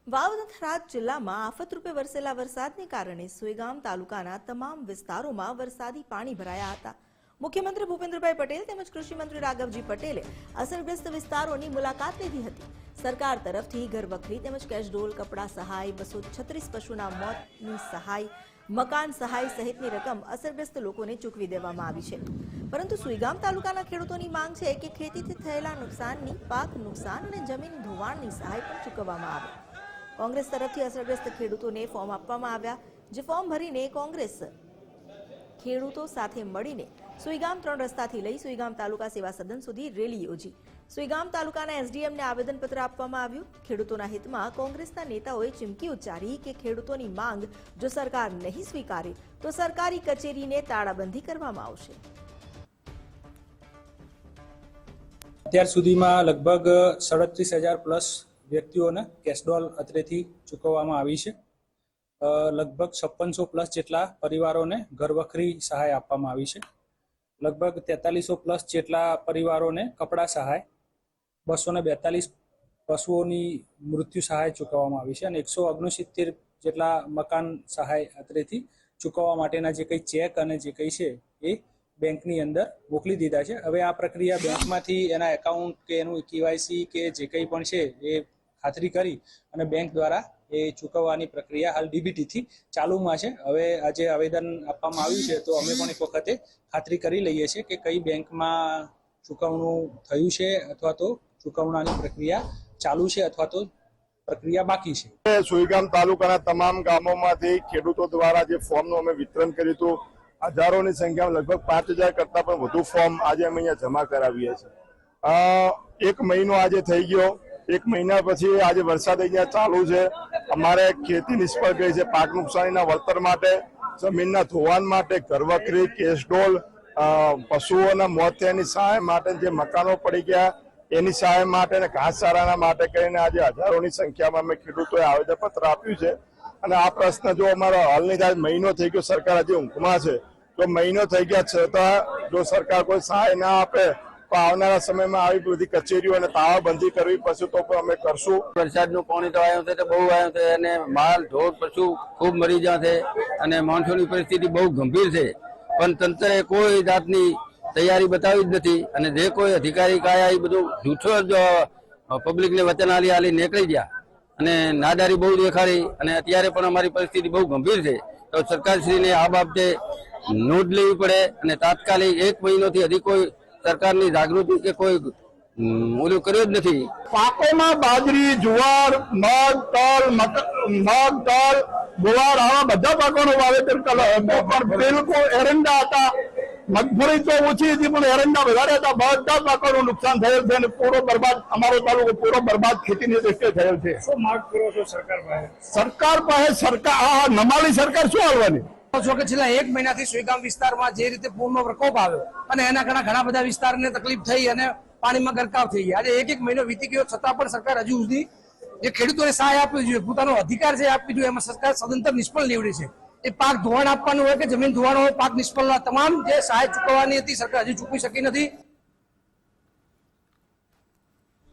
વાવથરા જિલ્લામાં આફતરૂપે વરસેલા વરસાદને કારણે સુઈગામ તાલુકાના તમામ વિસ્તારોમાં વરસાદી પાણી ભરાયા હતા। મુખ્યમંત્રી ભૂપેન્દ્રભાઈ પટેલ તેમજ કૃષિમંત્રી રાઘવજી પટેલે અસરગ્રસ્ત વિસ્તારોની મુલાકાત લીધી હતી। સરકાર તરફથી ઘરવખરી તેમજ કેશડોલ, કપડા સહાય, 236 પશુના મોતની સહાય, મકાન સહાય સહિતની રકમ અસરગ્રસ્ત લોકોને ચૂકવી દેવામાં આવી છે। પરંતુ સુઈગામ તાલુકાના ખેડૂતોની માંગ છે કે ખેતીથી થયેલા નુકસાનની, પાક નુકસાન અને જમીન ધોવાણની સહાય પણ ચૂકવવામાં આવે। કોંગ્રેસ તરફથી અસરગ્રસ્ત ખેડૂતોને ફોર્મ આપવામાં આવ્યા, જે ફોર્મ ભરીને કોંગ્રેસ ખેડૂતો સાથે મળીને સુઈગામ 3 રસ્તાથી લઈ સુઈગામ તાલુકા સેવા સદન સુધી રેલી યોજી। સુઈગામ તાલુકાના એસડીએમને આવેદનપત્ર આપવામાં આવ્યું। ખેડૂતોના હિતમાં કોંગ્રેસના નેતાઓએ ચીમકી ઉચ્ચારી કે ખેડૂતોની માંગ જો સરકાર નહીં સ્વીકારે તો સરકારી કચેરીને તાળાબંધી કરવામાં આવશે। અત્યાર સુધીમાં લગભગ 37,000 પ્લસ વ્યક્તિઓને કેશડોલ અત્રેથી ચૂકવવામાં આવી છે। લગભગ 5600 પ્લસ જેટલા પરિવારોને ઘરવખરી સહાય આપવામાં આવી છે। લગભગ 4300 પ્લસ જેટલા પરિવારોને કપડા સહાય, 242 પશુઓની મૃત્યુ સહાય ચૂકવવામાં આવી છે અને 169 જેટલા મકાન સહાય અત્રેથી ચૂકવવા માટેના જે કંઈ ચેક અને જે કંઈ છે એ બેંકની અંદર મોકલી દીધા છે। હવે આ પ્રક્રિયા બેંકમાંથી એના એકાઉન્ટ કે એનું કેવાયસી કે જે કંઈ પણ છે એ ખાતરી કરી અને બેંક દ્વારા એ ચૂકવવાની પ્રક્રિયા હાલ ડીબીટીથી ચાલુમાં છે। હવે આજે આવેદન આપવામાં આવ્યું છે તો અમે પણ એક વખતે ખાતરી કરી લઈએ છીએ કે કઈ બેંકમાં ચૂકવણું થયું છે અથવા તો ચૂકવણાની પ્રક્રિયા ચાલુ છે અથવા તો પ્રક્રિયા બાકી છે। સુઈગામ તાલુકાના તમામ ગામોમાંથી ખેડૂતો દ્વારા જે ફોર્મનું અમે વિતરણ કર્યું હતું, હજારોની સંખ્યામાં લગભગ 5,000 કરતાં પણ વધુ ફોર્મ આજે અમે અહીંયા જમા કરાવીએ છીએ। એક મહિનો આજે થઈ ગયો। 1 મહિના પછી આજે વરસાદ અહીંયા ચાલુ છે। અમારે ખેતી નિષ્ફળ ગઈ છે। પાક નુકસાનીના વળતર માટે, જમીનના ધોવાણ માટે, ઘરવખરી, કેશડોલ, પશુઓના મોત થયાની સહાય માટે, જે મકાનો પડી ગયા એની સહાય માટે અને ઘાસચારાના માટે કરીને આજે હજારોની સંખ્યામાં અમે ખેડૂતોએ આવેદનપત્ર આપ્યું છે। અને આ પ્રશ્ન જો અમારો હલ નહીં થાય, મહિનો થઈ ગયો, સરકાર હજી ઊંઘમાં છે, તો મહિનો થઈ ગયા છતાં જો સરકાર કોઈ સહાય ના આપે તો આવનારા સમયમાં આવી બધી કચેરીઓ અને તાળાબંધી કરવી પડશે તો પણ અમે કરશું। વરસાદનું પાણી તો આવ્યું છે, બહુ આવ્યું છે અને માલ ઢોર પશુ ખૂબ મરી ગયા છે અને માણસોની પરિસ્થિતિ બહુ ગંભીર છે, પણ તંત્રએ કોઈ જાતની તૈયારી બતાવી જ નથી અને જે કોઈ અધિકારી કાયા એ બધું જૂઠો જ પબ્લિકને વચન આલી નીકળી ગયા અને નાદારી બહુ દેખાડી અને અત્યારે પણ અમારી પરિસ્થિતિ બહુ ગંભીર છે। તો સરકારશ્રીને આ બાબતે નોંધ લેવી પડે અને તાત્કાલિક 1 મહિનોથી હજી કોઈ સરકારની જાગૃતિ કે કોઈ ઓલું કર્યો જ નથી। પાકોમાં બાજરી, જુવાર, મગ, તલ, ગુવાર આવા બધા પાકોનું વાવેતર પણ બિલકુલ એરંડા હતા। મગફળી તો ઓછી હતી પણ એરંડા વધારે હતા। બધા પાકોનું નુકસાન થયેલ છે અને પૂરો બરબાદ, અમારો તાલુકો પૂરો બરબાદ ખેતીની દ્રષ્ટિએ થયેલ છે। શું માંગ કરો છો સરકાર પાસે? સરકાર નમાલી સરકાર શું આવવાની? કે છેલ્લા 1 મહિનાથી સુઈગામ વિસ્તારમાં જે રીતે પૂરનો પ્રકોપ આવ્યો અને એના ઘણા બધા વિસ્તારને તકલીફ થઈ અને પાણીમાં ગરકાવ થઈ ગયા। આજે 1 મહિનો વીતી ગયો છતાં પણ સરકાર હજુ સુધી જે ખેડૂતોને સહાય આપવી જોઈએ, પોતાનો અધિકાર છે આપવી જોઈએ, એમાં સરકાર સદંતર નિષ્ફળ નીવડી છે। એ પાક ધોવાણ આપવાનું હોય કે જમીન ધોવાણ હોય, પાક નિષ્ફળના તમામ જે સહાય ચૂકવવાની હતી સરકાર હજુ ચૂકવી શકી નથી।